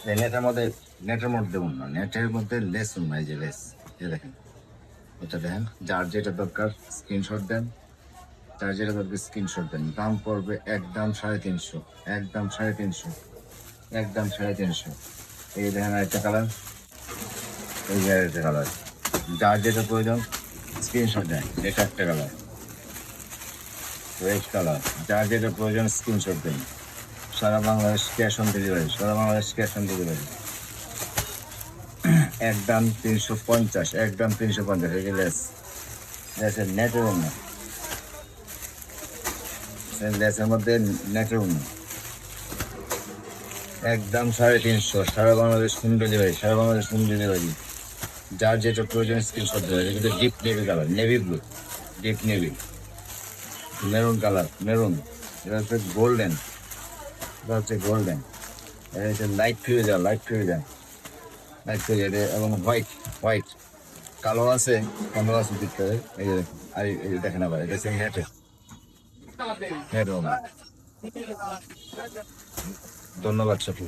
নেটের মধ্যে দেবো না, নেটের মধ্যে লেস নাই, যে লেস দেখেন, এটা দেখেন। যার যেটা দরকার স্ক্রিনশট দেন, যার যেটা দরকার স্ক্রিনশট দেন। দাম পড়বে একদম 350, একদম 350, একদম 350। এই দেখেন আরেকটা কালার, এই যে আরেকটা কালার। যার যেটা প্রয়োজন স্ক্রিনশট দেন। এটা একটা কালার, রেড কালার। যার যেটা প্রয়োজন স্ক্রিনশট দেন। সারা বাংলাদেশ ক্যাশ অন ডেলিভারি, সারা বাংলাদেশ ক্যাশ অন ডেলিভারি। একদম 350, একদম 350। এই যে লেস, লেসের নেটের না, লেসের মধ্যে নেটের না। একদম 350, সারা বাংলাদেশ হোম ডেলিভারি, সারা বাংলাদেশ হোম ডেলিভারি। যার যেটা প্রয়োজন স্ক্রিনশট দেবে। এটা কিন্তু deep navy colour, navy blue, deep navy, maroon colour, maroon. এটা হচ্ছে গোল্ডেন, এটা হচ্ছে গোল্ডেন। এটা হচ্ছে লাইট ফিউজার, লাইট ফিউজার, লাইট ফিউজার। এবং হোয়াইট, হোয়াইট কালো আছে, কালো আছে দিতে হবে। এই যে আর এই যে দেখেন, আবার এটা হচ্ছে নেটে, নেট। ধন্যবাদ সাথী।